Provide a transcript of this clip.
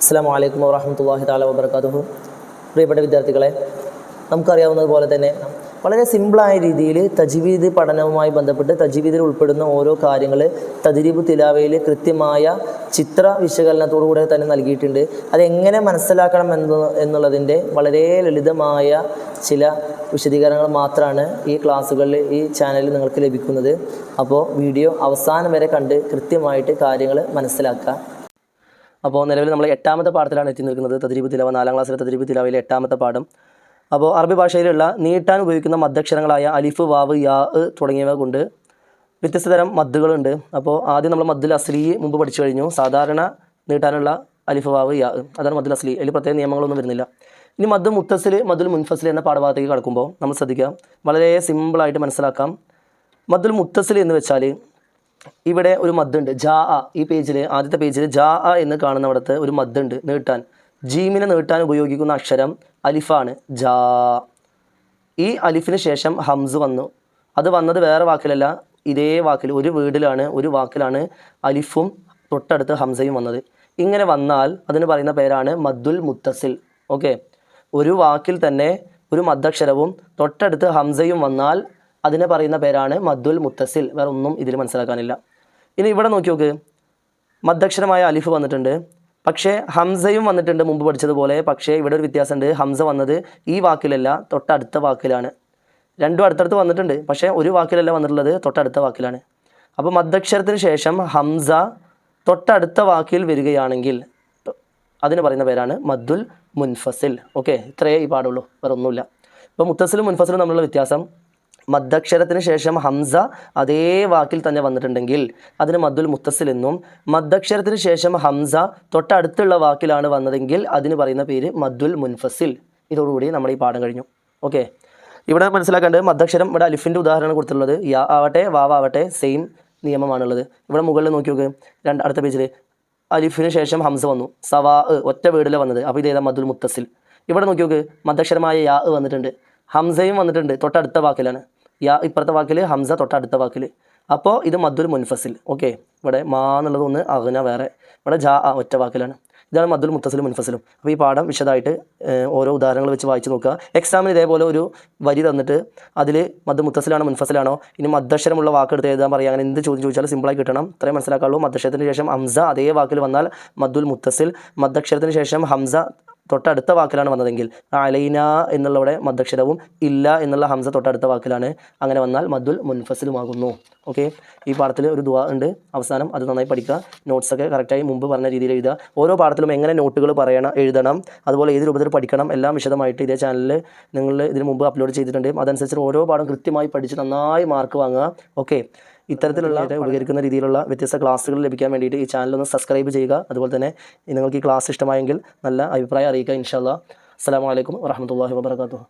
അസ്സലാമു അലൈക്കും വറഹ്മത്തുള്ളാഹി തആല വബറകാതുഹു. പ്രിയപ്പെട്ട വിദ്യാർത്ഥികളെ, നമുക്കറിയാവുന്നതുപോലെ തന്നെ വളരെ സിമ്പിളായ രീതിയിൽ തജ്വീദ് പഠനവുമായി ബന്ധപ്പെട്ട് തജ്വീദിൽ ഉൾപ്പെടുന്ന ഓരോ കാര്യങ്ങൾ തദ്രീബ് തിലാവയിൽ കൃത്യമായ ചിത്ര വിശകലനത്തോടുകൂടെ തന്നെ നൽകിയിട്ടുണ്ട്. അതെങ്ങനെ മനസ്സിലാക്കണം എന്നുള്ളതിൻ്റെ വളരെ ലളിതമായ ചില വിശദീകരണങ്ങൾ മാത്രമാണ് ഈ ക്ലാസ്സുകളിൽ ഈ ചാനലിൽ നിങ്ങൾക്ക് ലഭിക്കുന്നത്. അപ്പോൾ വീഡിയോ അവസാനം വരെ കണ്ട് കൃത്യമായിട്ട് കാര്യങ്ങൾ മനസ്സിലാക്കുക. അപ്പോൾ നിലവിൽ നമ്മൾ 8ാമത്തെ പാഠത്തിലാണ് എത്തി നിൽക്കുന്നത്. തദ്രീബ് തിലാവ 4ാം ക്ലാസ്സിലെ തദ്രീബ് തിലാവയിലെ 8ാമത്തെ പാഠം. അപ്പോൾ അറബി ഭാഷയിലുള്ള നീട്ടാൻ ഉപയോഗിക്കുന്ന മദ്ദക്ഷരങ്ങളായ അലിഫ്, വാവ്, യാ തുടങ്ങിയവ കൊണ്ട് വ്യത്യസ്ത തരം മദ്ദുകളുണ്ട്. അപ്പോൾ ആദ്യം നമ്മൾ മദ്ദുൽ അസ്ലി മുമ്പ് പഠിച്ചു കഴിഞ്ഞു. സാധാരണ നീട്ടാനുള്ള അലിഫ്, വാവ്, യാ അതാണ് മദ്ദുൽ അസ്ലി. അതിൽ പ്രത്യേക നിയമങ്ങളൊന്നും വരുന്നില്ല. ഇനി മദ്ദ് മുത്തസിൽ, മദ്ദുൽ മുൻഫസിൽ എന്ന പാഠഭാഗത്തേക്ക് കടക്കുമ്പോൾ നമ്മൾ ശ്രദ്ധിക്കുക, വളരെ സിമ്പിളായിട്ട് മനസ്സിലാക്കാം. മദ്ദുൽ മുത്തസിൽ എന്ന് വെച്ചാൽ ഇവിടെ ഒരു മദ്ദുണ്ട്, ജാ അ. ഈ പേജിൽ ആദ്യത്തെ പേജിൽ ജാ അ എന്ന് കാണുന്നിടത്ത് ഒരു മദ്ദുണ്ട് നീട്ടാൻ. ജീമിനെ നീട്ടാൻ ഉപയോഗിക്കുന്ന അക്ഷരം അലിഫാണ്, ജാ. ഈ അലിഫിന് ശേഷം ഹംസ് വന്നു. അത് വന്നത് വേറെ വാക്കിലല്ല, ഇതേ വാക്കിൽ, ഒരു വീടിലാണ്, ഒരു വാക്കിലാണ് അലിഫും തൊട്ടടുത്ത് ഹംസയും വന്നത്. ഇങ്ങനെ വന്നാൽ അതിന് പറയുന്ന പേരാണ് മദ്ദുൽ മുത്തസിൽ. ഓക്കെ, ഒരു വാക്കിൽ തന്നെ ഒരു മദ്ദക്ഷരവും തൊട്ടടുത്ത് ഹംസയും വന്നാൽ അതിനെ പറയുന്ന പേരാണ് മദ്ദുൽ മുത്തസിൽ. വേറെ ഒന്നും ഇതിൽ മനസ്സിലാക്കാനില്ല. ഇനി ഇവിടെ നോക്കി നോക്ക്, മദ്ദക്ഷരമായ അലിഫ് വന്നിട്ടുണ്ട്, പക്ഷേ ഹംസയും വന്നിട്ടുണ്ട് മുമ്പ് പഠിച്ചതുപോലെ. പക്ഷേ ഇവിടെ ഒരു വ്യത്യാസമുണ്ട്. ഹംസ വന്നത് ഈ വാക്കിലല്ല, തൊട്ടടുത്ത വാക്കിലാണ്. രണ്ടും അടുത്തടുത്ത് വന്നിട്ടുണ്ട്, പക്ഷേ ഒരു വാക്കിലല്ല വന്നിട്ടുള്ളത്, തൊട്ടടുത്ത വാക്കിലാണ്. അപ്പോൾ മദ്ദക്ഷരത്തിന് ശേഷം ഹംസ തൊട്ടടുത്ത വാക്കിൽ വരികയാണെങ്കിൽ അതിന് പറയുന്ന പേരാണ് മദ്ദുൽ മുൻഫസിൽ. ഓക്കെ, ഇത്രയേ ഈ പാടുള്ളൂ, വേറെ ഒന്നുമില്ല. ഇപ്പോൾ മുത്തസിലും മുൻഫസിലും തമ്മിലുള്ള വ്യത്യാസം, മദ്ദക്ഷരത്തിന് ശേഷം ഹംസ അതേ വാക്കിൽ തന്നെ വന്നിട്ടുണ്ടെങ്കിൽ അതിന് മദ്ദുൽ മുത്തസിൽ എന്നും, മദ്ദക്ഷരത്തിന് ശേഷം ഹംസ തൊട്ടടുത്തുള്ള വാക്കിലാണ് വന്നതെങ്കിൽ അതിന് പറയുന്ന പേര് മദ്ദുൽ മുൻഫസിൽ. ഇതോടുകൂടി നമ്മുടെ ഈ പാഠം കഴിഞ്ഞു. ഓക്കെ, ഇവിടെ മനസ്സിലാക്കേണ്ടത് മദ്ദക്ഷരം, ഇവിടെ അലിഫിൻ്റെ ഉദാഹരണം കൊടുത്തിട്ടുള്ളത്, യാ ആവട്ടെ വാവാവട്ടെ സെയിം നിയമമാണുള്ളത്. ഇവിടെ മുകളിൽ നോക്കി നോക്ക്, അടുത്ത പേജിൽ അലിഫിന് ശേഷം ഹംസ വന്നു, സവാ ഒറ്റ വീടിൽ വന്നത്. അപ്പോൾ ഇതേതാ മദ്ദുൽ മുത്തസിൽ. ഇവിടെ നോക്കി നോക്ക്, മദ്ദക്ഷരമായ യാ വന്നിട്ടുണ്ട്, ഹംസയും വന്നിട്ടുണ്ട്, തൊട്ടടുത്ത വാക്കിലാണ്. യാ ഇപ്പുറത്തെ വാക്കിൽ, ഹംസ തൊട്ടടുത്ത വാക്കിൽ. അപ്പോൾ ഇത് മദ്ദുൽ മുൻഫസിൽ. ഓക്കെ, ഇവിടെ മാ എന്നുള്ളത് ഒന്ന്, അഗ്ന വേറെ, ഇവിടെ ജാ ഒറ്റ വാക്കിലാണ്. ഇതാണ് മദ്ദുൽ മുത്തസിലും മുൻഫസിലും. അപ്പോൾ ഈ പാഠം വിശദമായിട്ട് ഓരോ ഉദാഹരണങ്ങൾ വെച്ച് വായിച്ച് നോക്കുക. എക്സാമിന് ഇതേപോലെ ഒരു വരി തന്നിട്ട് അതിൽ മദ്ദ് മുത്തസിലാണോ മുൻഫസിലാണോ, ഇനി മദ്ദക്ഷരമുള്ള വാക്കെടുത്ത് എഴുതാൻ പറയുക, അങ്ങനെ എന്ത് ചോദ്യം ചോദിച്ചാലും സിമ്പിളായി കിട്ടണം. ഇത്രയും മനസ്സിലാക്കാവുള്ളൂ. മദ്ദക്ഷരത്തിന് ശേഷം ഹംസ അതേ വാക്കിൽ വന്നാൽ മദ്ദുൽ മുത്തസിൽ, മദ്ദക്ഷരത്തിന് ശേഷം ഹംസ തൊട്ടടുത്ത വാക്കിലാണ് വന്നതെങ്കിൽ അലൈന എന്നുള്ളവിടെ മദ്ദക്ഷരവും, ഇല്ല എന്നുള്ള ഹംസ തൊട്ടടുത്ത വാക്കിലാണ്, അങ്ങനെ വന്നാൽ മദ്ദുൽ മുൻഫസിലുമാകുന്നു. ഓക്കെ, ഈ പാഠത്തിൽ ഒരു ദുആ ഉണ്ട് അവസാനം, അത് നന്നായി പഠിക്കുക. നോട്ട്സൊക്കെ കറക്റ്റായി മുമ്പ് പറഞ്ഞ രീതിയിൽ എഴുതുക. ഓരോ പാഠത്തിലും എങ്ങനെ നോട്ടുകൾ എഴുതണം, അതുപോലെ ഏത് രൂപത്തിൽ പഠിക്കണം, എല്ലാം വിശദമായിട്ട് ഇതേ ചാനലിൽ നിങ്ങൾ ഇതിന് മുമ്പ് അപ്ലോഡ് ചെയ്തിട്ടുണ്ട്. അതനുസരിച്ച് ഓരോ പാഠം കൃത്യമായി പഠിച്ച് നന്നായി മാർക്ക് വാങ്ങുക. ഓക്കെ, ഇത്തരത്തിലുള്ള ഉപകരിക്കുന്ന രീതിയിലുള്ള വ്യത്യസ്ത ക്ലാസ്സുകൾ ലഭിക്കാൻ വേണ്ടിയിട്ട് ഈ ചാനലൊന്ന് സബ്സ്ക്രൈബ് ചെയ്യുക. അതുപോലെ തന്നെ നിങ്ങൾക്ക് ഈ ക്ലാസ് ഇഷ്ടമായെങ്കിൽ നല്ല അഭിപ്രായം അറിയിക്കുക. ഇൻഷാ അല്ലാഹ്. അസ്സലാമു അലൈക്കും വറഹ്മത്തുള്ളാഹി വബറകാതുഹു.